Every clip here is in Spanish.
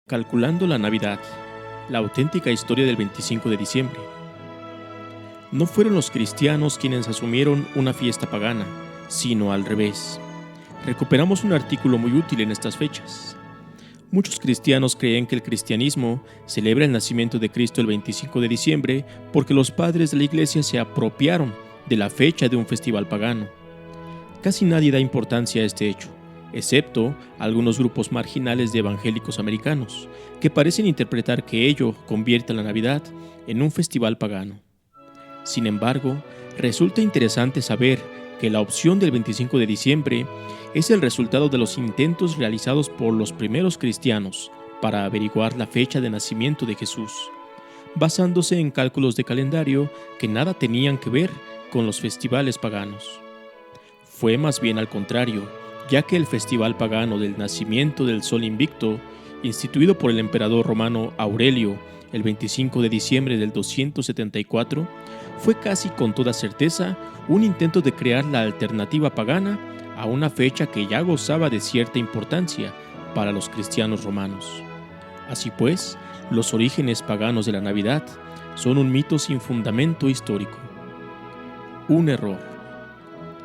Calculando la Navidad, la auténtica historia del 25 de diciembre. No fueron los cristianos quienes asumieron una fiesta pagana, sino al revés. Recuperamos un artículo muy útil en estas fechas. Muchos cristianos creen que el cristianismo celebra el nacimiento de Cristo el 25 de diciembre porque los padres de la iglesia se apropiaron de la fecha de un festival pagano. Casi nadie da importancia a este hecho, excepto algunos grupos marginales de evangélicos americanos, que parecen interpretar que ello convierte a la Navidad en un festival pagano. Sin embargo, resulta interesante saber que la opción del 25 de diciembre es el resultado de los intentos realizados por los primeros cristianos para averiguar la fecha de nacimiento de Jesús, basándose en cálculos de calendario que nada tenían que ver con los festivales paganos. Fue más bien al contrario, ya que el festival pagano del nacimiento del Sol Invicto, instituido por el emperador romano Aurelio el 25 de diciembre del 274, fue casi con toda certeza un intento de crear la alternativa pagana a una fecha que ya gozaba de cierta importancia para los cristianos romanos. Así pues, los orígenes paganos de la Navidad son un mito sin fundamento histórico. Un error.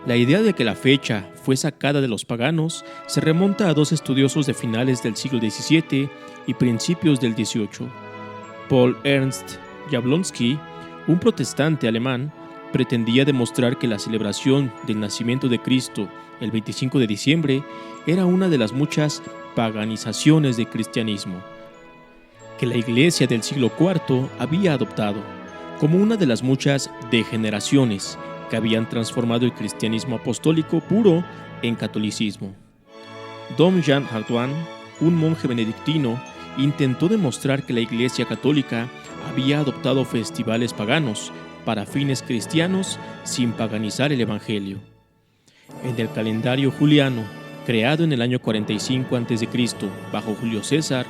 La idea de que la fecha fue sacada de los paganos se remonta a dos estudiosos de finales del siglo XVII y principios del XVIII. Paul Ernst Jablonski, un protestante alemán, pretendía demostrar que la celebración del nacimiento de Cristo el 25 de diciembre era una de las muchas paganizaciones del cristianismo que la Iglesia del siglo IV había adoptado, como una de las muchas degeneraciones que habían transformado el cristianismo apostólico puro en catolicismo. Dom Jean Hardouin, un monje benedictino, intentó demostrar que la Iglesia católica había adoptado festivales paganos para fines cristianos sin paganizar el Evangelio. En el calendario juliano, creado en el año 45 a.C. bajo Julio César,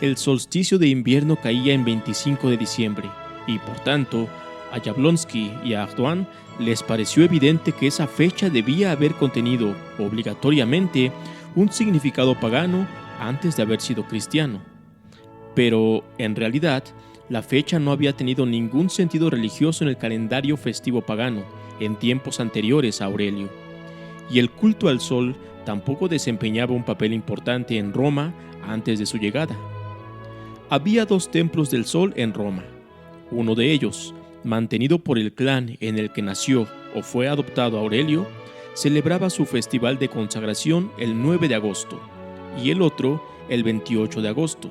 el solsticio de invierno caía en 25 de diciembre y, por tanto, a Jablonski y a Hardouin les pareció evidente que esa fecha debía haber contenido, obligatoriamente, un significado pagano antes de haber sido cristiano. Pero, en realidad, la fecha no había tenido ningún sentido religioso en el calendario festivo pagano en tiempos anteriores a Aurelio, y el culto al sol tampoco desempeñaba un papel importante en Roma antes de su llegada. Había dos templos del sol en Roma. Uno de ellos, mantenido por el clan en el que nació o fue adoptado Aurelio, celebraba su festival de consagración el 9 de agosto y el otro el 28 de agosto.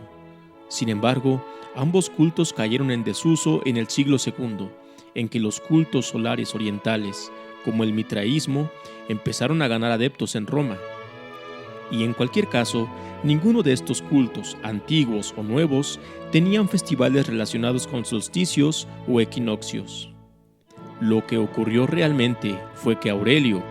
Sin embargo, ambos cultos cayeron en desuso en el siglo II, en que los cultos solares orientales, como el mitraísmo, empezaron a ganar adeptos en Roma. Y en cualquier caso, ninguno de estos cultos, antiguos o nuevos, tenían festivales relacionados con solsticios o equinoccios. Lo que ocurrió realmente fue que Aurelio,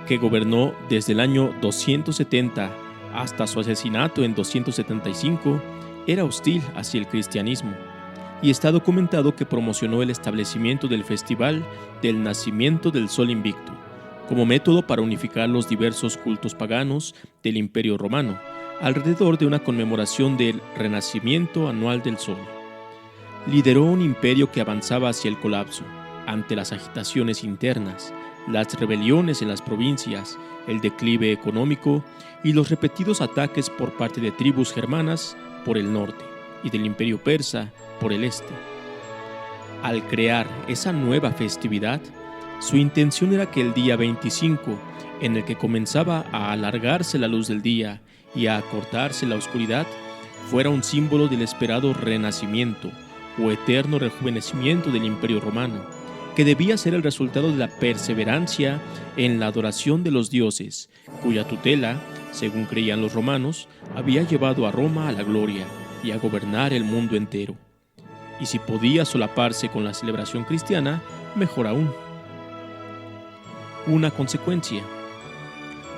que gobernó desde el año 270 hasta su asesinato en 275, era hostil hacia el cristianismo, y está documentado que promocionó el establecimiento del Festival del Nacimiento del Sol Invicto, como método para unificar los diversos cultos paganos del Imperio Romano, alrededor de una conmemoración del renacimiento anual del Sol. Lideró un imperio que avanzaba hacia el colapso, ante las agitaciones internas, las rebeliones en las provincias, el declive económico y los repetidos ataques por parte de tribus germanas por el norte y del Imperio Persa por el este. Al crear esa nueva festividad, su intención era que el día 25, en el que comenzaba a alargarse la luz del día y a acortarse la oscuridad, fuera un símbolo del esperado renacimiento o eterno rejuvenecimiento del Imperio Romano, que debía ser el resultado de la perseverancia en la adoración de los dioses, cuya tutela, según creían los romanos, había llevado a Roma a la gloria y a gobernar el mundo entero. Y si podía solaparse con la celebración cristiana, mejor aún. Una consecuencia.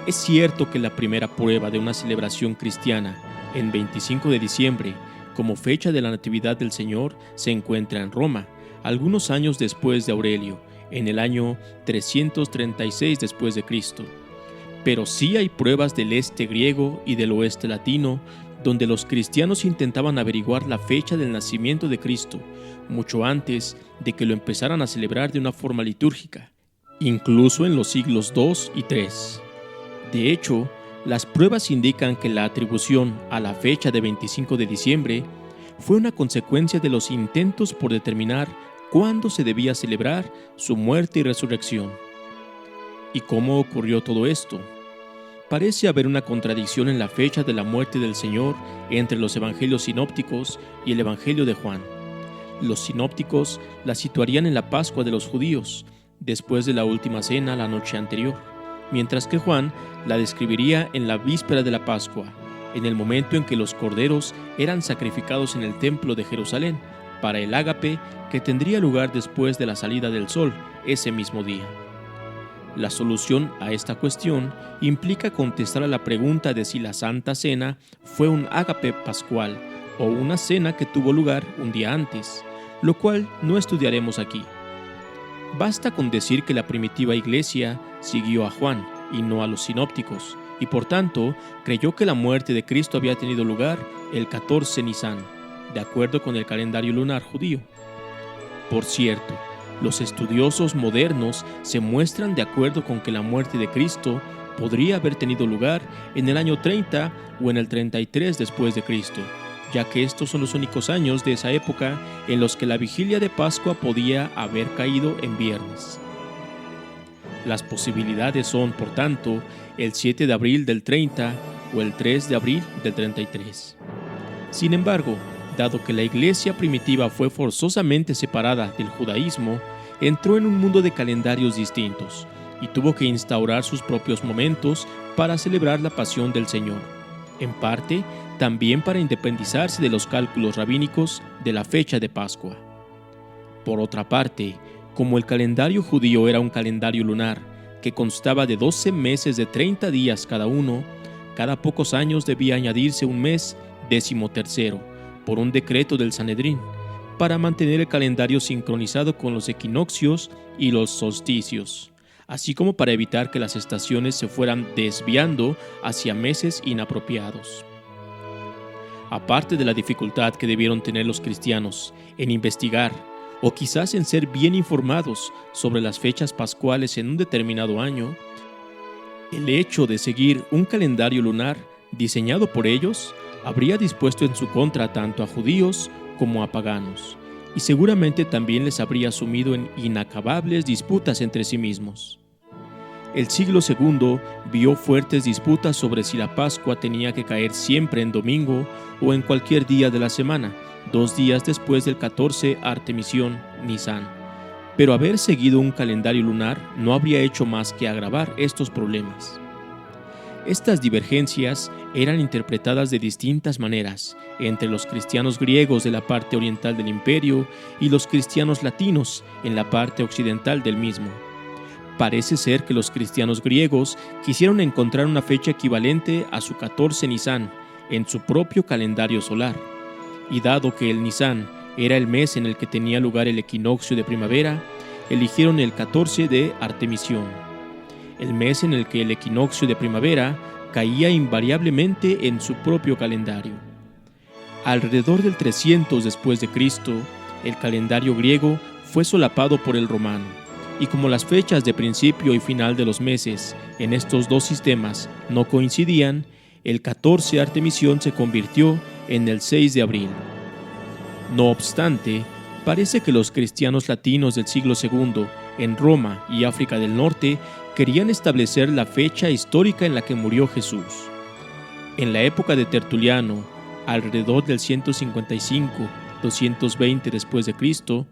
Es cierto que la primera prueba de una celebración cristiana en 25 de diciembre, como fecha de la Natividad del Señor, se encuentra en Roma, algunos años después de Aurelio, en el año 336 después de Cristo. Pero sí hay pruebas del este griego y del oeste latino donde los cristianos intentaban averiguar la fecha del nacimiento de Cristo, mucho antes de que lo empezaran a celebrar de una forma litúrgica, incluso en los siglos II y III. De hecho, las pruebas indican que la atribución a la fecha de 25 de diciembre fue una consecuencia de los intentos por determinar cuándo se debía celebrar su muerte y resurrección. ¿Y cómo ocurrió todo esto? Parece haber una contradicción en la fecha de la muerte del Señor entre los evangelios sinópticos y el Evangelio de Juan. Los sinópticos la situarían en la Pascua de los judíos, después de la última cena la noche anterior, mientras que Juan la describiría en la víspera de la Pascua, en el momento en que los corderos eran sacrificados en el templo de Jerusalén, para el ágape que tendría lugar después de la salida del sol ese mismo día. La solución a esta cuestión implica contestar a la pregunta de si la Santa Cena fue un ágape pascual o una cena que tuvo lugar un día antes, lo cual no estudiaremos aquí. Basta con decir que la primitiva iglesia siguió a Juan y no a los sinópticos, y por tanto creyó que la muerte de Cristo había tenido lugar el 14 Nisan, de acuerdo con el calendario lunar judío. Por cierto, los estudiosos modernos se muestran de acuerdo con que la muerte de Cristo podría haber tenido lugar en el año 30 o en el 33 después de Cristo, ya que estos son los únicos años de esa época en los que la vigilia de Pascua podía haber caído en viernes. Las posibilidades son, por tanto, el 7 de abril del 30 o el 3 de abril del 33. Sin embargo, dado que la iglesia primitiva fue forzosamente separada del judaísmo, entró en un mundo de calendarios distintos y tuvo que instaurar sus propios momentos para celebrar la pasión del Señor, en parte también para independizarse de los cálculos rabínicos de la fecha de Pascua. Por otra parte, como el calendario judío era un calendario lunar que constaba de 12 meses de 30 días cada uno, cada pocos años debía añadirse un mes 13º, por un decreto del Sanedrín, para mantener el calendario sincronizado con los equinoccios y los solsticios, así como para evitar que las estaciones se fueran desviando hacia meses inapropiados. Aparte de la dificultad que debieron tener los cristianos en investigar o quizás en ser bien informados sobre las fechas pascuales en un determinado año, el hecho de seguir un calendario lunar diseñado por ellos habría dispuesto en su contra tanto a judíos como a paganos, y seguramente también les habría sumido en inacabables disputas entre sí mismos. El siglo II vio fuertes disputas sobre si la Pascua tenía que caer siempre en domingo o en cualquier día de la semana, 2 días después del 14 Artemisión Nisan. Pero haber seguido un calendario lunar no habría hecho más que agravar estos problemas. Estas divergencias eran interpretadas de distintas maneras entre los cristianos griegos de la parte oriental del imperio y los cristianos latinos en la parte occidental del mismo. Parece ser que los cristianos griegos quisieron encontrar una fecha equivalente a su 14 Nisan en su propio calendario solar, y dado que el Nisan era el mes en el que tenía lugar el equinoccio de primavera, eligieron el 14 de Artemisión, el mes en el que el equinoccio de primavera caía invariablemente en su propio calendario. Alrededor del 300 después de Cristo, el calendario griego fue solapado por el romano, y como las fechas de principio y final de los meses en estos dos sistemas no coincidían, el 14 Artemisión se convirtió en el 6 de abril. No obstante, parece que los cristianos latinos del siglo II en Roma y África del Norte querían establecer la fecha histórica en la que murió Jesús. En la época de Tertuliano, alrededor del 155-220 después de Cristo,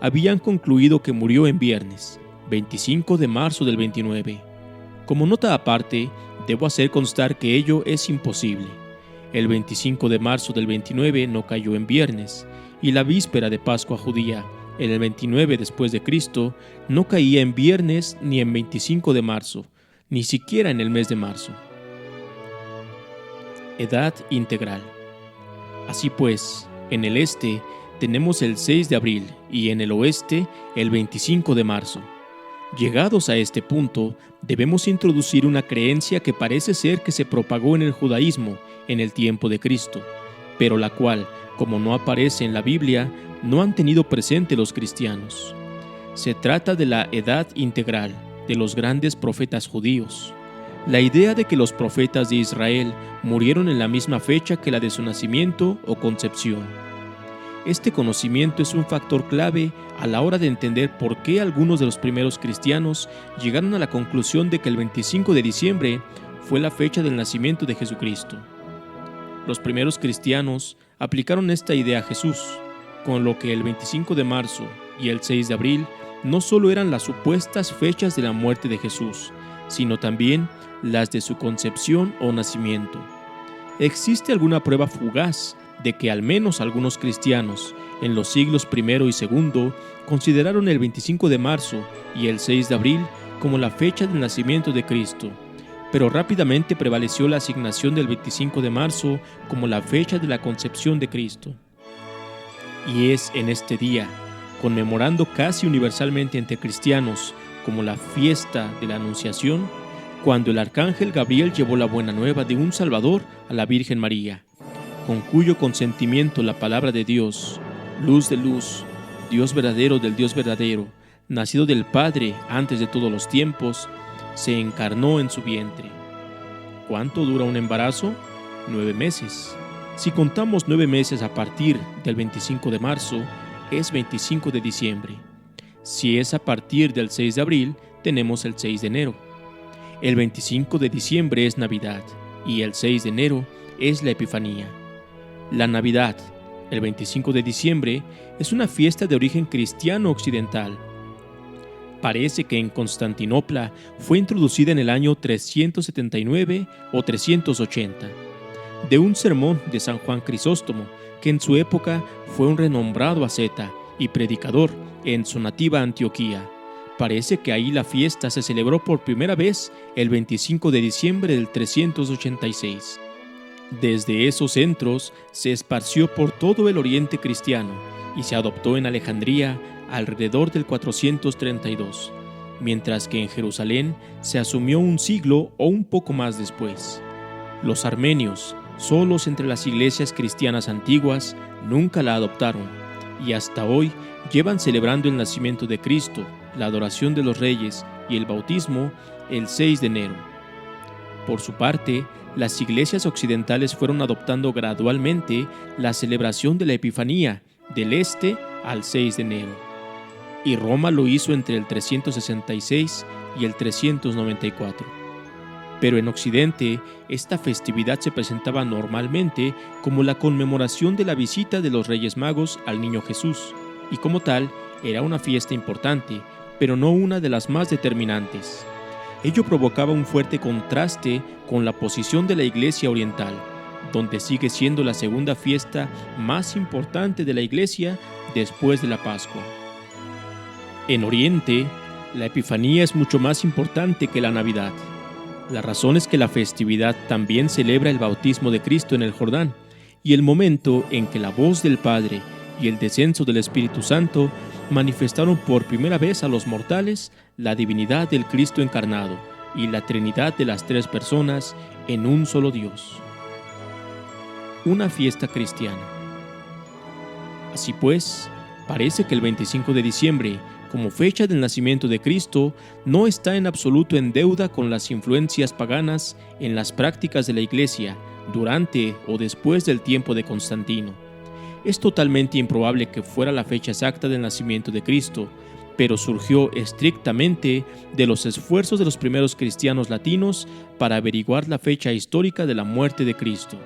habían concluido que murió en viernes, 25 de marzo del 29. Como nota aparte, debo hacer constar que ello es imposible. El 25 de marzo del 29 no cayó en viernes, y la víspera de Pascua judía, en el 29 después de Cristo, no caía en viernes ni en 25 de marzo, ni siquiera en el mes de marzo. Edad integral. Así pues, en el este tenemos el 6 de abril y en el oeste el 25 de marzo. Llegados a este punto, debemos introducir una creencia que parece ser que se propagó en el judaísmo en el tiempo de Cristo, pero la cual, como no aparece en la Biblia, no han tenido presente los cristianos. Se trata de la edad integral de los grandes profetas judíos. La idea de que los profetas de Israel murieron en la misma fecha que la de su nacimiento o concepción. Este conocimiento es un factor clave a la hora de entender por qué algunos de los primeros cristianos llegaron a la conclusión de que el 25 de diciembre fue la fecha del nacimiento de Jesucristo. Los primeros cristianos aplicaron esta idea a Jesús, con lo que el 25 de marzo y el 6 de abril no solo eran las supuestas fechas de la muerte de Jesús, sino también las de su concepción o nacimiento. ¿Existe alguna prueba fugaz de que al menos algunos cristianos en los siglos I y II consideraron el 25 de marzo y el 6 de abril como la fecha del nacimiento de Cristo, pero rápidamente prevaleció la asignación del 25 de marzo como la fecha de la concepción de Cristo? Y es en este día, conmemorando casi universalmente entre cristianos como la fiesta de la Anunciación, cuando el arcángel Gabriel llevó la buena nueva de un Salvador a la Virgen María, con cuyo consentimiento la palabra de Dios, luz de luz, Dios verdadero del Dios verdadero, nacido del Padre antes de todos los tiempos, se encarnó en su vientre. ¿Cuánto dura un embarazo? 9 meses. Si contamos 9 meses a partir del 25 de marzo, es 25 de diciembre. Si es a partir del 6 de abril, tenemos el 6 de enero. El 25 de diciembre es Navidad y el 6 de enero es la Epifanía. La Navidad, el 25 de diciembre, es una fiesta de origen cristiano occidental. Parece que en Constantinopla fue introducida en el año 379 o 380, de un sermón de San Juan Crisóstomo, que en su época fue un renombrado asceta y predicador en su nativa Antioquía. Parece que ahí la fiesta se celebró por primera vez el 25 de diciembre del 386. Desde esos centros se esparció por todo el oriente cristiano y se adoptó en Alejandría alrededor del 432, mientras que en Jerusalén se asumió un siglo o un poco más después. Los armenios, solos entre las iglesias cristianas antiguas, nunca la adoptaron y hasta hoy llevan celebrando el nacimiento de Cristo, la adoración de los reyes y el bautismo el 6 de enero. Por su parte, las iglesias occidentales fueron adoptando gradualmente la celebración de la Epifanía del este al 6 de enero, y Roma lo hizo entre el 366 y el 394. Pero en Occidente, esta festividad se presentaba normalmente como la conmemoración de la visita de los Reyes Magos al Niño Jesús, y como tal, era una fiesta importante, pero no una de las más determinantes. Ello provocaba un fuerte contraste con la posición de la Iglesia Oriental, donde sigue siendo la segunda fiesta más importante de la Iglesia después de la Pascua. En Oriente, la Epifanía es mucho más importante que la Navidad. La razón es que la festividad también celebra el bautismo de Cristo en el Jordán y el momento en que la voz del Padre y el descenso del Espíritu Santo manifestaron por primera vez a los mortales la divinidad del Cristo encarnado y la Trinidad de las tres personas en un solo Dios. Una fiesta cristiana. Así pues, parece que el 25 de diciembre, como fecha del nacimiento de Cristo, no está en absoluto en deuda con las influencias paganas en las prácticas de la Iglesia durante o después del tiempo de Constantino. Es totalmente improbable que fuera la fecha exacta del nacimiento de Cristo, pero surgió estrictamente de los esfuerzos de los primeros cristianos latinos para averiguar la fecha histórica de la muerte de Cristo.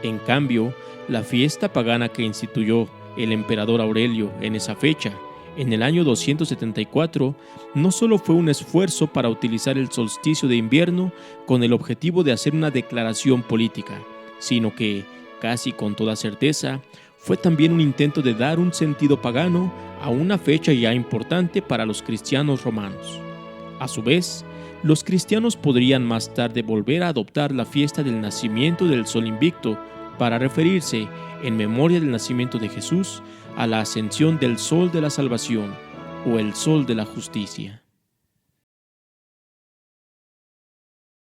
En cambio, la fiesta pagana que instituyó el emperador Aurelio en esa fecha, en el año 274, no solo fue un esfuerzo para utilizar el solsticio de invierno con el objetivo de hacer una declaración política, sino que, casi con toda certeza, fue también un intento de dar un sentido pagano a una fecha ya importante para los cristianos romanos. A su vez, los cristianos podrían más tarde volver a adoptar la fiesta del nacimiento del sol invicto para referirse, en memoria del nacimiento de Jesús, a la ascensión del sol de la salvación o el sol de la justicia.